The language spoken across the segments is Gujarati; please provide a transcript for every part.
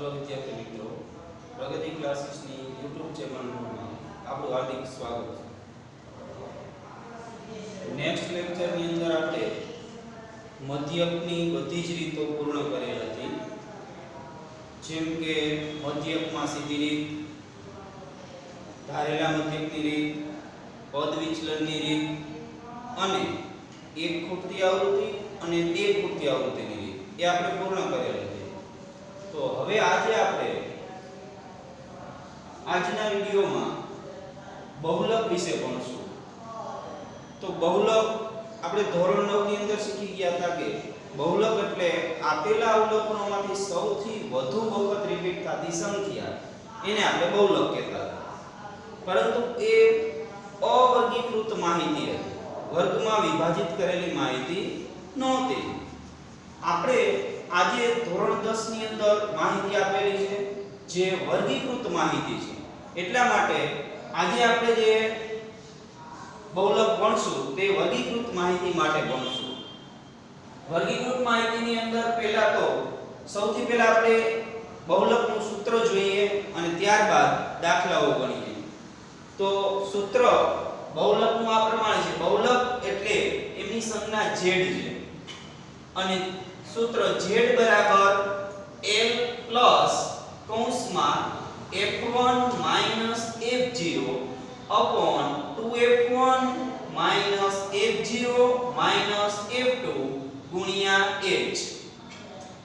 हेलो विद्यार्थी मित्रों, प्रगति क्लासेसनी यूट्यूब चैनलમાં આપણું હાર્દિક સ્વાગત છે। નેક્સ્ટ લેક્ચરની અંદર આપણે મધ્યકની બધી જ રીતો પૂર્ણ કરેલ હતી, જેમ કે મધ્યકમાં સીધી રીત, ધારેલા મધ્યકની રીત, પદ વિચલનની રીત અને એક ખૂટતી આવૃત્તિ અને બે ખૂટતી આવૃત્તિની રીત એ આપણે પૂર્ણ કરેલ હતી। तो હવે આજે આપણે આજના વિડિયોમાં બહુલક વિશે ભણશું। તો બહુલક આપણે ધોરણ 9 ની અંદર શીખી ગયા હતા કે બહુલક એટલે આપેલા અવલોકનોમાંથી સૌથી વધુ વખત રિપીટ થતી સંખ્યા, એને આપણે બહુલક કહેતા હતા। પરંતુ એ અવર્ગીકૃત માહિતી હતી, વર્ગમાં વિભાજિત કરેલી માહિતી નહોતી। આપણે આજે ધોરણ 10 ની અંદર માહિતી આપેલી છે જે વર્ગીકૃત માહિતી છે, એટલા માટે આજે આપણે જે બહુલક ભણશું તે વર્ગીકૃત માહિતી માટે ભણશું। વર્ગીકૃત માહિતીની અંદર પહેલા તો સૌથી પહેલા આપણે બહુલકનું સૂત્ર જોઈએ અને ત્યારબાદ દાખલાઓ ગણીએ। તો સૂત્ર બહુલકનું આ પ્રમાણે છે, બહુલક એટલે એમની સંજ્ઞા z છે અને सूत्र z बराबर l प्लस कौंसમાં f1 minus f0 upon 2f1 minus f0 minus f2 गुणिया h।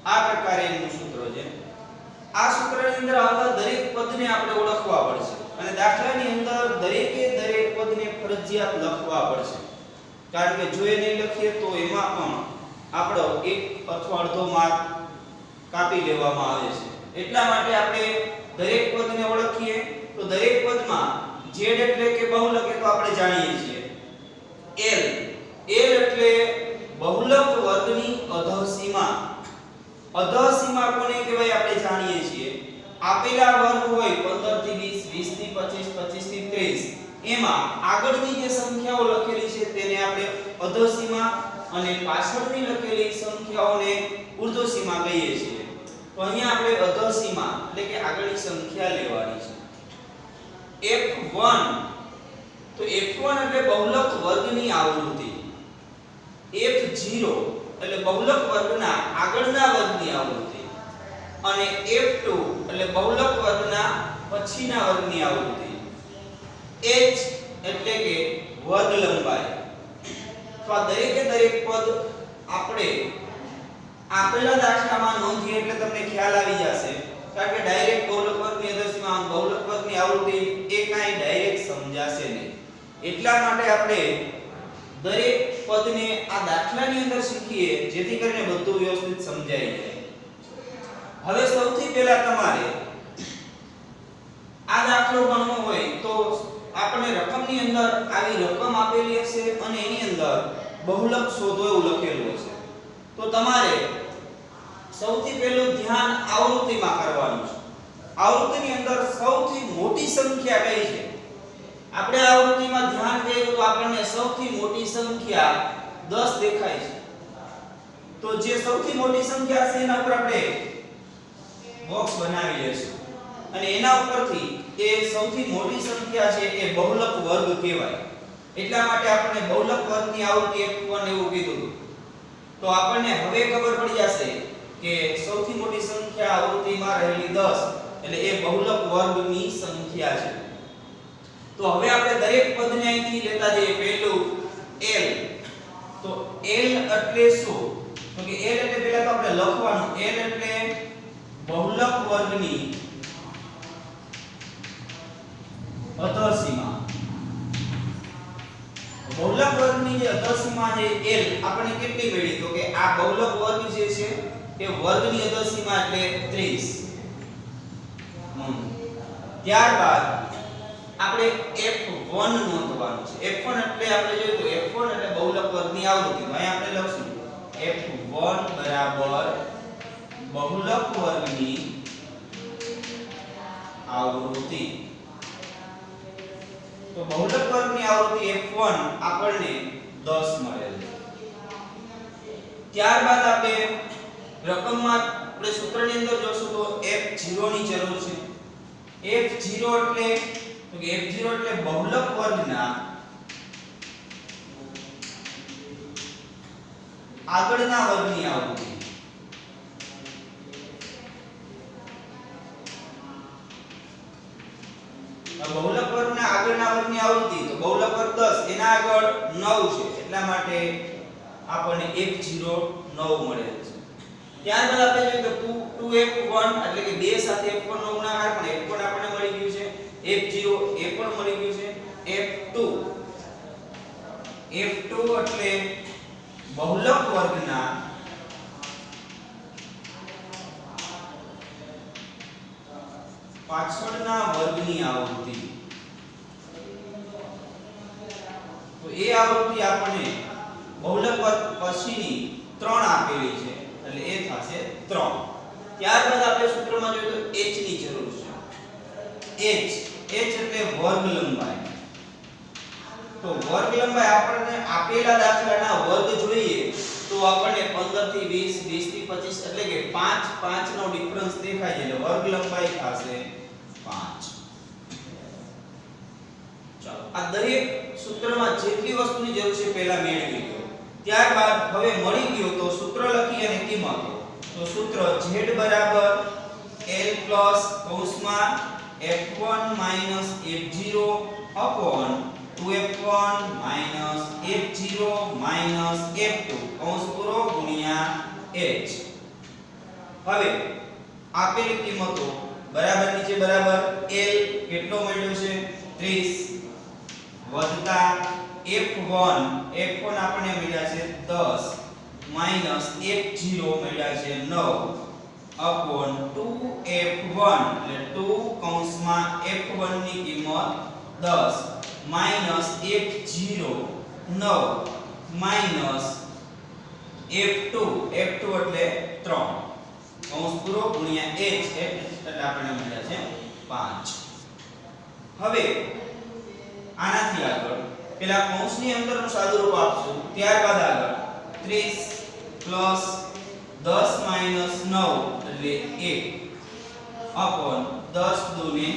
આ પ્રકારે એનું સૂત્ર છે। આ સૂત્રની અંદર આવતા દરેક પદને આપણે ઓળખવા પડશે અને દાખલાની અંદર દરેકે દરેક પદને ફરજિયાત લખવા પડશે, કારણ કે જો એ નહીં લખીએ તો એમાં પણ આપણો એક અથવા અડધો માર્ક કાપી લેવામાં આવે છે। એટલા માટે આપણે દરેક પદને ઓળખીએ। તો દરેક પદમાં z એટલે કે બહુલક એ તો આપણે જાણીએ છીએ, l એટલે બહુલક વર્ગની અધઃસીમા। અધઃસીમા કોને કહેવાય આપણે જાણીએ છીએ। આપેલા વર્ગ હોય 15 થી 20, 20 થી 25, 25 થી 30, એમાં આગળની જે સંખ્યાઓ લખેલી છે તેને આપણે અધઃસીમા અને પાછળની લખેલી સંખ્યાઓને ઉર્ધ્વસીમા કહીએ છીએ। તો અહીંયા આપણે અધઃસીમા એટલે કે આગળની સંખ્યા લેવાની છે। f1 તો f1 એટલે બહુલક વર્ગની આવૃત્તિ, f0 એટલે બહુલક વર્ગના આગળના વર્ગની આવૃત્તિ અને f2 એટલે બહુલક વર્ગના પછીના વર્ગની આવૃત્તિ, h એટલે કે વર્ગ લંબાઈ। तो आ दरेके दरेक पद આપણે આપેલા દાખલામાં નોંધીએ એટલે તમને ખ્યાલ આવી જશે, કારણ કે ડાયરેક્ટ બહુલક વર્ગની અધઃસીમા બહુલક વર્ગની આવૃત્તિ એ કાઈ ડાયરેક્ટ સમજાશે નહીં। એટલા માટે આપણે દરેક પદને આ દાખલાની અંદર શીખીએ જેથી કરીને બધું વ્યવસ્થિત સમજાઈ જાય। હવે સૌથી પહેલા તમારે આ દાખલો ગણવો હોય તો આપણે રકમની અંદર આવી રકમ આપેલી હશે અને એની અંદર બહુલક શોધો એવું લખેલું હશે। તો તમારે સૌથી પહેલું ધ્યાન આવૃત્તિમાં કરવાનું છે। આવૃત્તિની અંદર સૌથી મોટી સંખ્યા કઈ છે? આપણે આવૃત્તિમાં ધ્યાન કર્યું તો આપણને સૌથી મોટી સંખ્યા 10 દેખાય છે। તો જે સૌથી મોટી સંખ્યા છે એના ઉપર આપણે બોક્સ બનાવી લેશું અને એના ઉપરથી એ સૌથી મોટી સંખ્યા છે એ બહુલક વર્ગ કહેવાય। એટલા માટે આપણે બહુલક વર્ગની આવૃત્તિ f1 એવું કીધું। તો આપણને હવે ખબર પડી જશે કે સૌથી મોટી સંખ્યા આવૃત્તિમાં રહેલી 10 એટલે એ બહુલક વર્ગની સંખ્યા છે। તો હવે આપણે દરેક પદને અહીંથી લેતા જઈએ। પહેલું l, તો l એટલે શું? તો કે l એટલે પહેલા તો આપણે લખવાનું, l એટલે બહુલક વર્ગની અધઃસીમા। બહુલક વર્ગની જે અધઃસીમા છે l આપણે કેટલી મળી? તો કે આ બહુલક વર્ગ જે છે એ વર્ગની અધઃસીમા એટલે 30। ત્યારબાદ આપણે f1 નોંધવાનું છે। f1 એટલે આપણે જોયું તો f1 એટલે બહુલક વર્ગની આવૃત્તિ, અહીં આપણે લખશું f1 બરાબર બહુલક વર્ગની આવૃત્તિ। तो बहुलक वर्गनी आवृत्ति f1 આપણને 10 મળેલ। ત્યારબાદ આપણે રકમમાં આપણે સૂત્રની અંદર જોશું તો f0 ની જરૂર છે. f0 એટલે તો કે f0 એટલે બહુલક વર્ગના આગળના વર્ગની આવૃત્તિ. બહુલક વર્ગના આગળના વર્ગની આવૃત્તિ તો બહુલક વર્ગ 10 એના આગળ 9 છે એટલા માટે આપણને f0 9 મળે છે. ત્યારબાદ આપણે જોઈએ તો 2f1 એટલે કે 2 સાથે f1 નો ગુણાકાર પણ f1 આપણને મળી ગયું છે. f0 એ પણ મળી ગયું છે. f2 એટલે બહુલક વર્ગના પાછળના વર્ગની આવૃત્તિ. તો એ આવૃત્તિ આપણને બહુલક વર્ગ પછીની 3 આપેલી છે એટલે એ થશે 3. ત્યારબાદ આપણે સૂત્રમાં જોઈએ તો h ની જરૂર છે. h એટલે વર્ગ લંબાઈ. તો વર્ગ લંબાઈ આપણને આપેલા દાખલાના વર્ગ જોઈએ તો આપણને 15 થી 20 20 થી 25 એટલે કે 5 5 નો ડિફરન્સ દેખાય છે એટલે વર્ગ લંબાઈ થશે 5. ચાલો આ દરેક સૂત્રમાં જેટલી વસ્તુની જરૂર છે પહેલા મેળવી લો. ત્યારબાદ હવે મળી ગયો તો સૂત્ર લખી અને કિંમતો. તો સૂત્ર z બરાબર l પ્લસ કૌંસમાં f1 minus f0 upon 2f1 minus f0 minus f2 કૌંસ પૂરો ગુણ્યા h. હવે આપેલી કિંમતો બરાબર નીચે બરાબર l કેટલો મળ્યો છે 30 વત્તા f1 આપણને મળ્યા છે 10 માઈનસ f0 મળ્યા છે 9 અપોન 2f1 એટલે 2 કૌંસમાં f1 ની કિંમત 10 માઈનસ f0 9 માઈનસ f2 એટલે 3 કૌંસ પૂરો ગુણ્યા h એટલે આપણને મળ્યા છે 5. હવે આનાથી આગળ પેલા કૌંસની અંદરનું સાદુરૂપ આપશું ત્યારબાદ આગળ 30 પ્લસ 10 માઈનસ 9 એટલે 1 અપોન 10 દુને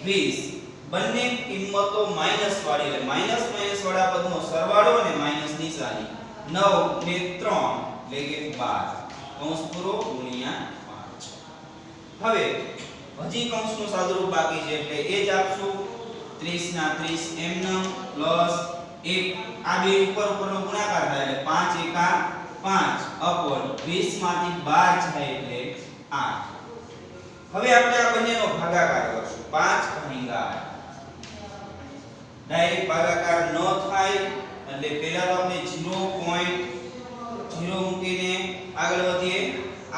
20 બંને કિંમતો માઈનસ વાળી એટલે માઈનસ માઈનસ વાળા પદનો સરવાળો અને માઈનસ નિશાની 9 ને 3 એટલે કે 12 કૌંસ પૂરો ગુણ્યા 5. હવે હજી કૌંસનું સાદુરૂપ બાકી છે એટલે એ જ આપશું 30 ના 30 એમના પ્લસ 1 આ બે ઉપર ઉપરનો ગુણાકાર થાય એટલે 5 એકા 5 અપોન 20 માંથી 12 જાય એટલે 8. હવે આપણે આ બંનેનો ભાગાકાર કરશું 5 ભાગ્યા 8 ડાયરેક્ટ ભાગાકાર ન થાય એટલે પહેલા તો આપણે 0.0 મૂકીને આગળ વધીએ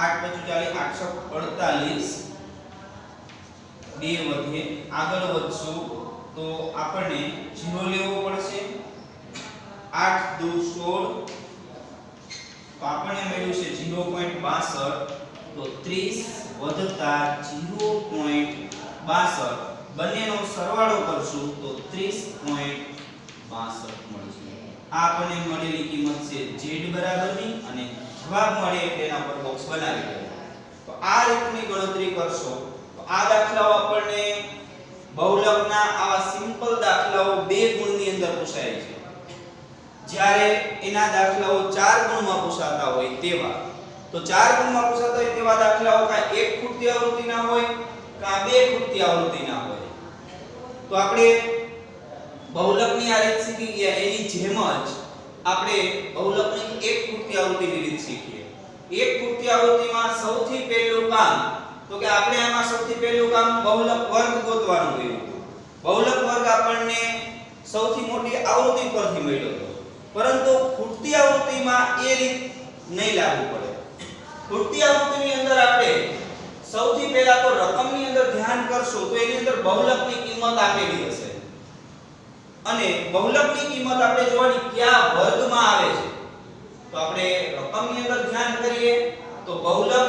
8 45 848 2 વધે આગળ વધશું તો આપણને 0 લેવો પડશે 8 દુ 16 તો આપણને મળ્યું છે 0.62 તો 30 વત્તા 0.62 બંનેનો સરવાળો કરશું તો 30.62 મળશે. આ આપણને મળેલી કિંમત છે z બરાબરની અને જવાબ મળે એટલે એના પર બોક્સ બનાવી દેવું. તો આ રીતની ગણતરી કરશો તો આ દાખલાઓ આપણને બહુલકના આવા સિમ્પલ દાખલાઓ 2 ગુણની અંદર પૂછાય છે. જ્યારે એના દાખલાઓ 4 ગુણમાં પૂછાતા હોય તેવા તો 4 ગુણમાં પૂછાતા હોય તેવા દાખલાઓ કા 1 ખૂટતી આવૃત્તિના હોય કા 2 ખૂટતી આવૃત્તિના હોય. તો આપણે બહુલકની આ રીત શીખી ગયા એની જેમ જ આપણે બહુલકની 1 ખૂટતી આવૃત્તિની રીત શીખીએ. 1 ખૂટતી આવૃત્તિમાં સૌથી પહેલું કામ તો કે આપણે આમાં સૌથી પહેલું કામ બહુલક વર્ગ ગોતવાનું કર્યું હતું. બહુલક વર્ગ આપણને સૌથી મોટી આવૃત્તિ પરથી મળ્યો હતો. પરંતુ ખૂટતી આવૃત્તિમાં એ રીત નહીં લાગુ પડે. ખૂટતી આવૃત્તિની અંદર આપણે સૌથી પહેલા તો રકમની અંદર ધ્યાન કરશો તો એની અંદર બહુલકની કિંમત આપેલી હશે અને બહુલકની કિંમત આપણે જોવાની કયા વર્ગમાં આવે છે. તો આપણે રકમની અંદર ધ્યાન કરીએ તો બહુલક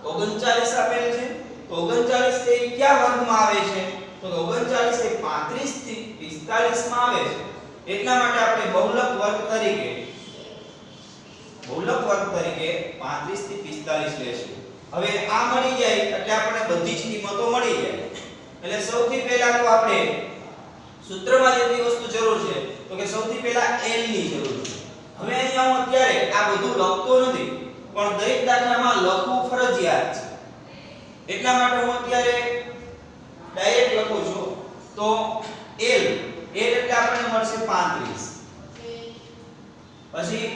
39 આપેલ છે. તો 39 એ કયા વર્ગમાં આવે છે? તો 39 એ 35 થી 45 માં આવે છે. એટલા માટે આપણે બહુલક વર્ગ તરીકે 35 થી 45 લેશું. હવે આ મળી જાય એટલે આપણને બધી જ કિંમતો મળી જાય. એટલે સૌથી પહેલા તો આપણે સૂત્રમાં જેટલી વસ્તુ જરૂર છે તો કે સૌથી પહેલા l ની જરૂર છે. હવે અહીંયા હું અત્યારે આ બધું લખતો નથી પણ દરેક દાખલામાં લખવું ફરજિયાત છે. એટલા માટે હું અત્યારે ડાયરેક્ટ લખું છું. તો l એટલે આપણને મળશે 35. પછી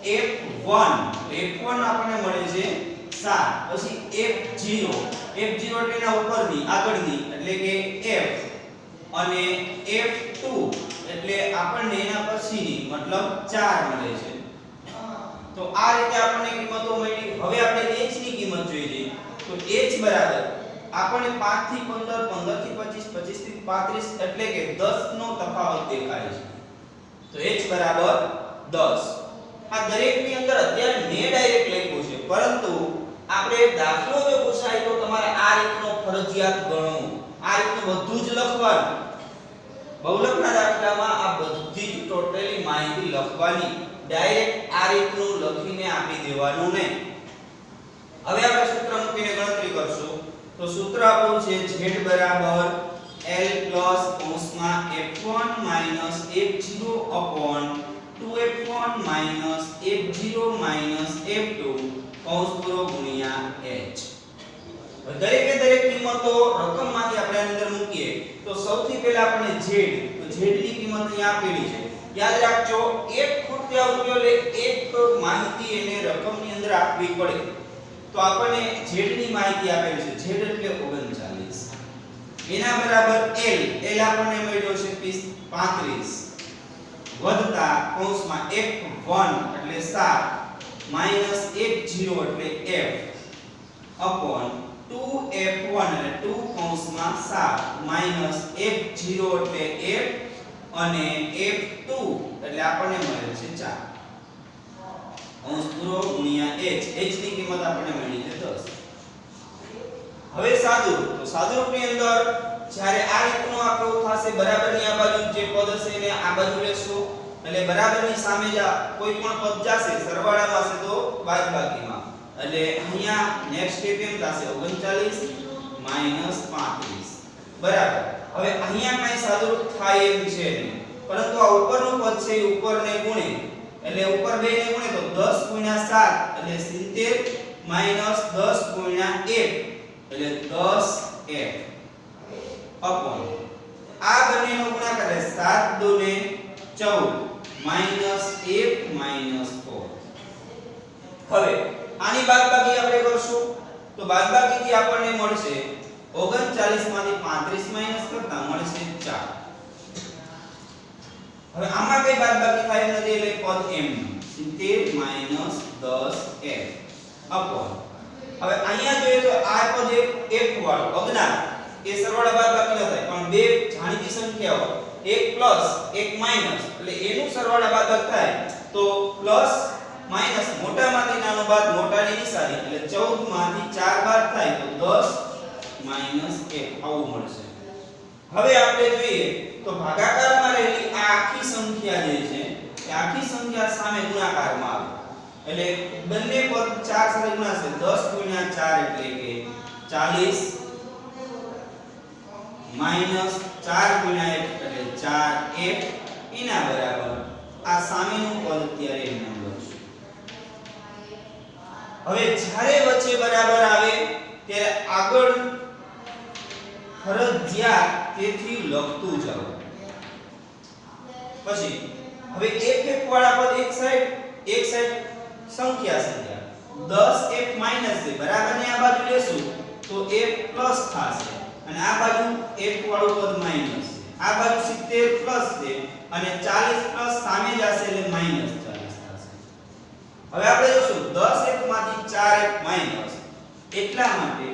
f1 આપણને મળે છે 7. પછી f0 એટલે એના ઉપરની આગળની એટલે કે f અને f2 એટલે આપણને એના પછીની મતલબ 4 મળે છે. તો આ રીતે આપણને કિંમતો મળી. હવે આપણે h ની કિંમત જોઈએ તો h બરાબર આપણને 5 થી 15 15 થી 25 25 થી 35 એટલે કે 10 નો તફાવત દેખાય છે. તો h બરાબર 10. આ દરેકની અંદર અત્યારે મેં ડાયરેક્ટ લખ્યું છે પરંતુ આપણે દાખલો જો પૂછાય તો તમારે આ રીતનો ફરજિયાત ગણવું. આ રીતનું બધું જ લખવાનું. બહુલકના દાખલામાં આ બધી જ ટોટલી માહિતી લખવાની. ડાયરેક્ટ આ રીતનું લખીને આપી દેવાનું નહીં. હવે આપણે સૂત્ર મૂકીને ગણતરી કરશું. તો સૂત્ર આપણું છે z બરાબર l પ્લસ કૌંસમાં f1 minus f0 upon 2f1 minus f0 minus f2 કૌંસ પૂરો ગુણ્યા h. દરેકે દરેક કિંમતો રકમમાંથી આપણે અંદર મૂકીએ તો સૌથી પહેલા આપણે z તો z ની કિંમત અહીં આપેલી છે. યાદ રાખજો એક ખૂટે આવજો એટલે એક માહિતી એને રકમની અંદર આપવી પડે. તો આપણને z ની માહિતી આપેલી છે. z એટલે 39. એના બરાબર l આપણને મળ્યો છે 35 વત્તા કૌંસમાં f1 એટલે 7 માઈનસ f0 એટલે f અપોન 2f1 એટલે 2 કૌંસમાં 7 માઈનસ f0 એટલે f અને f2 એટલે આપણને મળે છે 4 કૌંસ પૂરો ગુણ્યા h. h ની કિંમત આપણને મળી છે 10. હવે સાદુરૂપ. તો સાદુરૂપની અંદર જ્યારે આ રીતનો આખો થશે બરાબરની આ બાજુ જે પદ હશે એને આ બાજુ લેશું એટલે બરાબરની સામે જ કોઈ પણ પદ જશે સરવાળામાં હશે તો બાદબાકીમાં એટલે અહીંયા નેક્સ્ટ સ્ટેપ એમ થશે 39 માઈનસ 35 બરાબર. હવે અહીંયા કઈ સાદુરૂપ થાય એમ છે નહીં પરંતુ આ ઉપરનું પદ છે એ ઉપરને ગુણે એટલે ઉપર બે ને ગુણે તો 10 ગુણ્યા 7 એટલે 70 માઈનસ 10 ગુણ્યા 1 એટલે 10f અપોન આ બંનેનો ગુણાકાર એટલે 7 2 ને 14 માઈનસ 1 માઈનસ 4. હવે આની બાદબાકી આપણે કરશું તો બાદબાકીથી આપણને મળશે 39 માંથી 35 માઈનસ કરતા મળશે 4. હવે આમાં કઈ બાદબાકી થાય નથી એટલે પદ m 70 માઈનસ 10f અપોન હવે અહીંયા જોઈએ તો આ પદ એક વાળો અજ્ઞાત એ સરવાળા બાદબાકી ન થાય પણ બે જાણીતી સંખ્યાઓ એક પ્લસ એક માઈનસ એટલે એનું સરવાળા બાદબાકી થાય તો પ્લસ માઈનસ મોટામાંથી નાનો બાદ મોટાની નિશાની એટલે 14 માંથી 4 બાદ થાય તો 10 માઈનસ 1 આવું મળશે. હવે આપણે જોઈએ તો ભાગાકારમાં રહેલી આ આખી સંખ્યા જે છે એ આખી સંખ્યા સામે ગુણાકારમાં આવે એટલે બંને પદ 4 સાથે ગુણાશે 10 ગુણ્યા 4 એટલે કે 40 માઈનસ 4 ગુણ્યા 1 એટલે 4f એના બરાબર આ સામેનું પદ અત્યારે એમ લખશું. હવે જ્યારે વચ્ચે બરાબર આવે ત્યારે આગળ ફરજિયાત તેથી લખતું જાવ. પછી હવે f વાળા પદ એક સાઈડ સંખ્યા 10f માઈનસ છે બરાબર ને આ બાજુ લેશું તો f પ્લસ થશે અને આ બાજુ f વાળું પદ માઈનસ છે. આ બાજુ 70 પ્લસ છે અને 40 પ્લસ સામે જશે એટલે માઈનસ 40 થશે. હવે આપણે જોશું 10f માંથી 4f માઈનસ એટલા માટે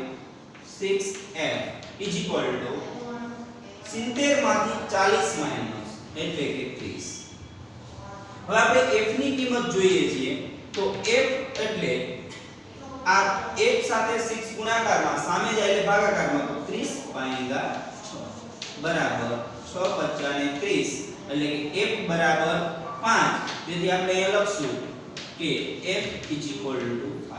6f is equal to 70 માંથી 40 માઈનસ એટલે કે 30. હવે આપણે f ની કિંમત જોઈએ છીએ તો f એટલે આ f સાથે 6 ગુણાકારમાં સામે જાય એટલે ભાગાકારમાં તો 30 ભાગ્યા 6 બરાબર 6 55 ને 30 એટલે કે f બરાબર 5. તેથી આપણે એ લખશું કે f is equal to 5.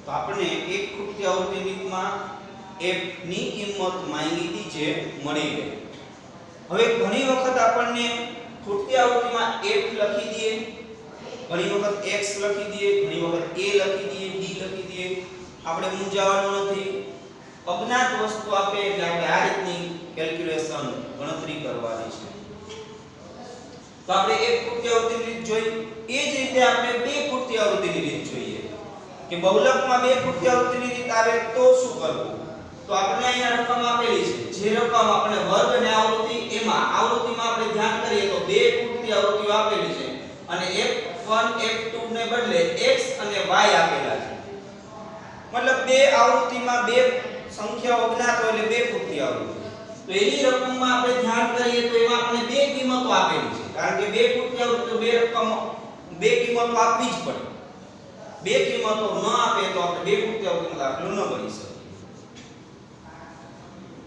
તો આપણે એક ખૂટતી આવૃત્તિ રીતમાં f ની કિંમત માંગી છે મળી ગઈ. હવે ઘણી વખત આપણને ખૂટતી આવૃત્તિમાં f લખી દઈએ, ઘણી વખત x લખી દઈએ, ઘણી વખત a લખી દઈએ, b લખી દઈએ. આપણે મૂંઝાવાનું નથી. અજ્ઞાત વસ્તુ આપે એટલે આપણે આ રીતની કેલ્ક્યુલેશન ગણતરી કરવાની છે. તો આપણે એક ખૂટતી આવૃત્તિની રીત જોઈ, એ જ રીતે આપણે બે ખૂટતી આવૃત્તિની રીત જોઈએ કે બહુલકમાં બે ખૂટતી આવૃત્તિની રીત આવે તો શું કરવું. તો આપણે અહીંયા રકમ આપેલી છે, જે રકમ આપણે વર્ગ અને આવૃત્તિ, એમાં આવૃત્તિમાં આપણે ધ્યાન કરીએ તો બે ખૂટતી આવૃત્તિઓ આપેલી છે અને f1 f2 ને બદલે x અને y આપેલા છે. મતલબ બે આવૃત્તિમાં બે સંખ્યાઓ જ્ઞાત હોય એટલે બે ખૂટતી આવૃત્તિ. તો એની રકમમાં આપણે ધ્યાન કરીએ તો એમાં આપણે બે કિંમતો આપેલી છે, કારણ કે બે ખૂટતી આવૃત્તિઓ બે રકમ બે કિંમતો આપવી જ પડે. બે કિંમતો ન આપે તો આપણે બે ખૂટતી આવૃત્તિનો દાખલો ન ગણી શકીએ.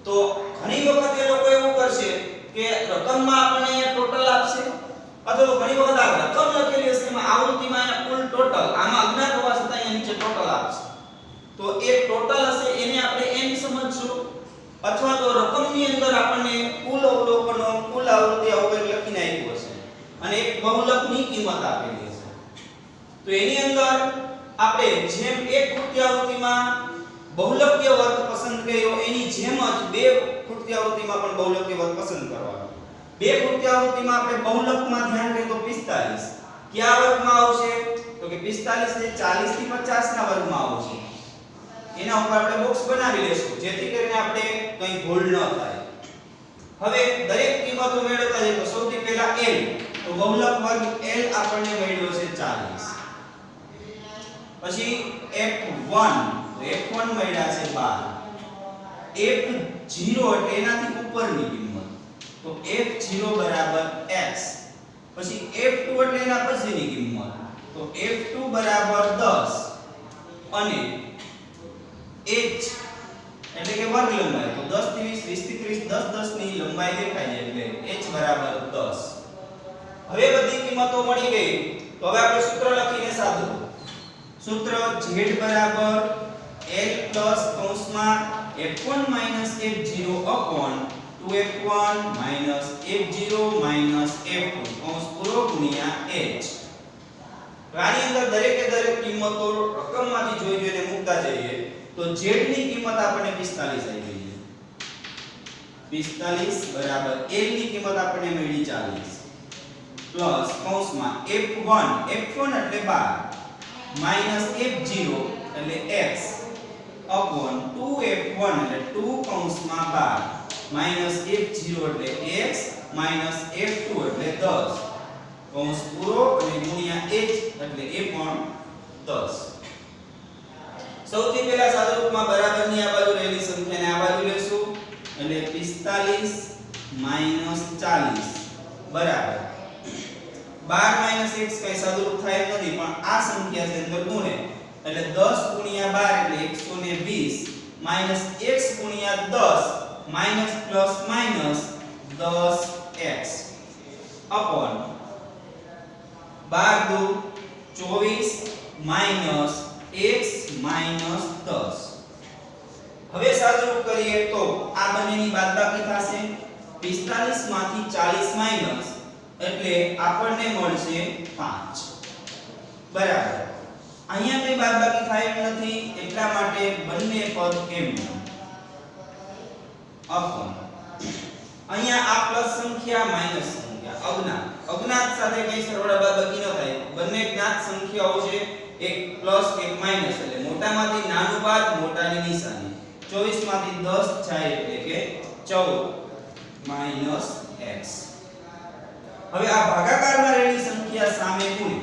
તો ઘણી વખત એ લોકો એવું કરશે કે રકમમાં આપણને અહીંયા ટોટલ આપશે, અથવા તો ઘણી વખત આ રકમ લખેલી હશે એમાં આવૃત્તિમાં અહીંયા કુલ ટોટલ, આમાં અજ્ઞાત હોવા છતાં અહીંયા નીચે ટોટલ આપશે. તો એ ટોટલ હશે એને આપણે n સમજશું, અથવા તો રકમની અંદર આપણને કુલ અવલોકનો કુલ આવૃત્તિ આવું કંઈક લખીને આપ્યું હશે અને એક બહુલકની કિંમત આપેલી હશે. તો એની અંદર આપણે જેમ એક ખૂટતી આવૃત્તિમાં બહુલકીય વર્ગ પસંદ કર્યો એની જેમ જ બે ખૂટતી આવૃત્તિમાં પણ બહુલકીય વર્ગ પસંદ કરવાનો. બે ખૂટતી આવૃત્તિમાં આપણે બહુલકમાં ધ્યાન કરીએ તો 45 કયા વર્ગમાં આવશે? તો કે 45 એ 40 થી 50 ના વર્ગમાં આવશે. એના ઉપર આપણે બોક્સ બનાવી લેશું જેથી કરીને આપણે કંઈ ભૂલ ન થાય. હવે દરેક કિંમતો મેળવતા જઈએ તો સૌથી પહેલા l, તો બહુલક વર્ગ l આપણને મળ્યો છે 40. પછી f1, તો f1 મળ્યા છે 12. f0 એટલે એનાથી ઉપરની કિંમત, તો f0 બરાબર x. પછી f2 એટલે એના પછીની કિંમત, તો f2 બરાબર 10 અને h એટલે કે વર્ગ લંબાઈ, તો 10 થી 20, 20 થી 30, 10 10 ની લંબાઈ દેખાય એટલે h બરાબર 10. હવે બધી કિંમતો મળી ગઈ તો હવે આપણે સૂત્ર લખીને સાદું. સૂત્ર z બરાબર l પ્લસ કૌંસમાં f1 f0 upon 2f1 f0 f2 કૌંસ પૂરો ગુણ્યા h. આની અંદર દરેકે દરેક કિંમતો રકમમાંથી જોઈને મૂકતા જઈએ તો z ની કિંમત આપણને 45 આવી ગઈ. 45 બરાબર l ની કિંમત આપણને મળી 40 પ્લસ કૌંસમાં f1 એટલે 12 માઈનસ f0 એટલે x upon 2f1 એટલે 2 કૌંસમાં 12 માઈનસ f0 એટલે x માઈનસ f2 એટલે 10 કૌંસ પૂરો અને ગુણ્યા h એટલે એ પણ 10. સૌથી પહેલા સાદા રૂપમાં બરાબરની આ બાજુ રહેલી સંખ્યાને આ બાજુ લેશું એટલે 45 40 બરાબર 12 x કઈ સાદુરૂપ થાય નથી પણ આ સંખ્યા છે અંદર ગુણે એટલે 10 ગુણ્યા 12 એટલે 120 માઈનસ x ગુણ્યા 10 minus plus minus 10x upon 12 દુ 24 માઈનસ x માઈનસ 10. હવે સાદુરૂપ કરીએ તો આ બંનેની બાદબાકી થશે 45 માંથી 40 માઈનસ એટલે આપણને મળશે 5 બરાબર. અહીંયા કઈ બાદબાકી થાય એમ નથી એટલા માટે બંને પદ એમ અપોન અહીંયા આ પ્લસ સંખ્યા માઈનસ સંખ્યા અજ્ઞાત સાથે કઈ સરવાળા બાદબાકી ન થાય. બંને જ્ઞાત સંખ્યાઓ છે, એક પ્લસ એક માઈનસ એટલે મોટામાંથી નાનું બાદ મોટાની નિશાની. 24 માંથી 10 જાય એટલે કે 14 માઈનસ x. હવે આ ભાગાકારમાં રહેલી સંખ્યા સામે ગુણે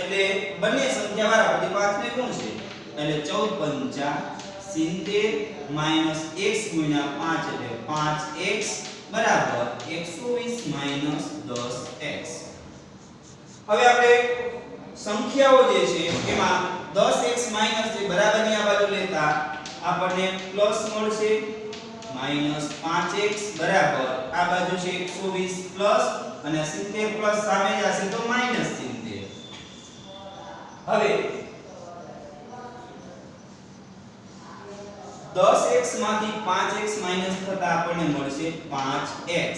એટલે બંને સંખ્યા વારાફરતી 5 ને ગુણશે એટલે 14 5 70 માઈનસ x ગુણ્યા 5 એટલે 5x બરાબર 120 માઈનસ 10x. હવે આપણે સંખ્યાઓ જે છે એમાં 10x માઈનસ જે બરાબરની આ બાજુ લેતા આપણને પ્લસ મળશે માઈનસ 5x બરાબર આ બાજુ છે 120 પ્લસ અને 70 પ્લસ સામે જશે તો માઈનસ 70. હવે 10x માંથી 5x માઈનસ થતા આપણને મળશે 5x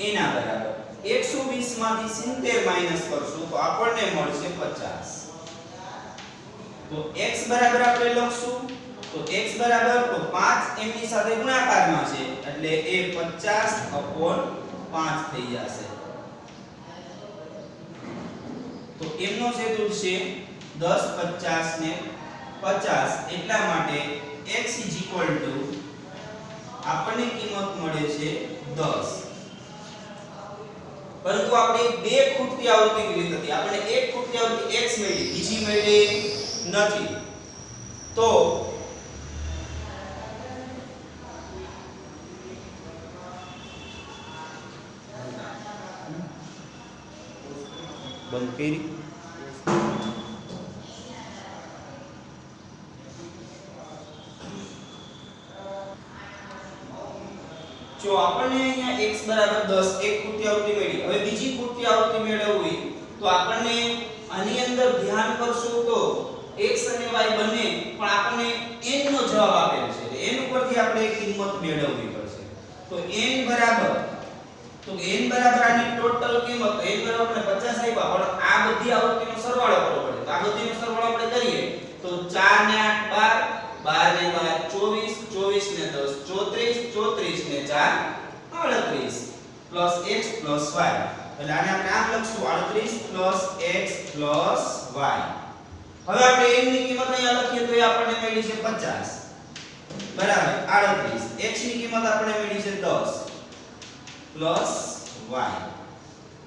એના બરાબર 120 માંથી 70 માઈનસ કરશું તો આપણને મળશે 50. તો x બરાબર આપણે લખશું તો x બરાબર તો 5 એમની સાથે ગુણાકારમાં છે એટલે એ 50/5 થઈ જશે. તો એમનો છેદ ઉડશે 10 50 ને 50 એટલા માટે x આપણને કિંમત મળે છે 10. પરંતુ આપણે બે ખૂટતી આવૃત્તિ કરી હતી. આપણે એક ખૂટતી આવૃત્તિ x મળી બીજી મળી નથી. તો બંધ કરી જો આપણને અહીંયા x બરાબર 10 એક ખૂટતી આવૃત્તિ મળી. હવે બીજી ખૂટતી આવૃત્તિ મેળવવી તો આપણને આની અંદર ધ્યાન કરશું તો x અને y બંને પણ આપણને n નો જવાબ આપેલ છે. n ઉપરથી આપણે કિંમત મેળવવી પડશે. તો n બરાબર આની ટોટલ કિંમત n બરાબર 50 આપ્યા પણ આ બધી આવૃત્તિનો સરવાળો કરવો પડે. તો આ બધીનો સરવાળો આપણે કરીએ તો 4 ને 8 12 12 ને 12 24 24 ને 10 34 34 ને 4 38 પ્લસ x પ્લસ y. એટલે આને આપણે આમ લખશું 38 પ્લસ x પ્લસ y. હવે આપણે n ની કિંમત અહીંયા લખીએ તો એ આપણને મળી છે 50 બરાબર 38. x ની કિંમત આપણને મળી છે 10 પ્લસ y.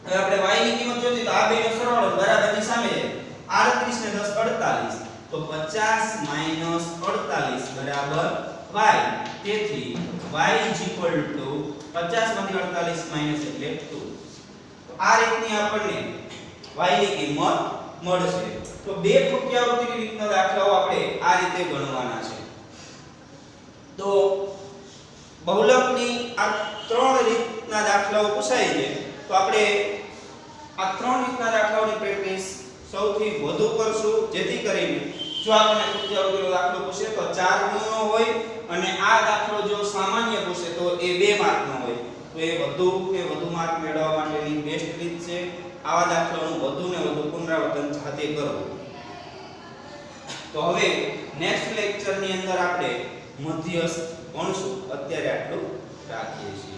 હવે આપણે y ની કિંમત જોઈતી તો આ બેનો સરવાળો બરાબરની સામે છે. 38 ને 10 48 તો 50 માઈનસ 48 બરાબર y. તેથી y 50 માંથી 48 માઈનસ એટલે 2. તો આ રીતની આપણને y ની કિંમત મળશે. તો બે ખૂટતી આવૃત્તિની રીતના દાખલાઓ આપણે આ રીતે ગણવાના છે. તો બહુલકની આ ત્રણ રીતના દાખલાઓ પૂછાય છે. તો આપણે આ ત્રણ રીતના દાખલાઓની પ્રેક્ટિસ સૌથી વધુ કરશું જેથી કરીને જો આપણને ખૂટતી આવૃત્તિનો દાખલો પૂછે તો 4 ગુણનો હોય અને આ દાખલો જો સામાન્ય પૂછે તો એ 2 માર્કનો હોય. તો એ વધુ માર્ક મેળવવા માટેની બેસ્ટ રીત છે આવા દાખલાઓનું વધુ ને વધુ પુનરાવર્તન જાતે કરવું. તો હવે નેક્સ્ટ લેક્ચરની અંદર આપણે મધ્યસ્થ ભણશું. અત્યારે આટલું રાખીએ છીએ.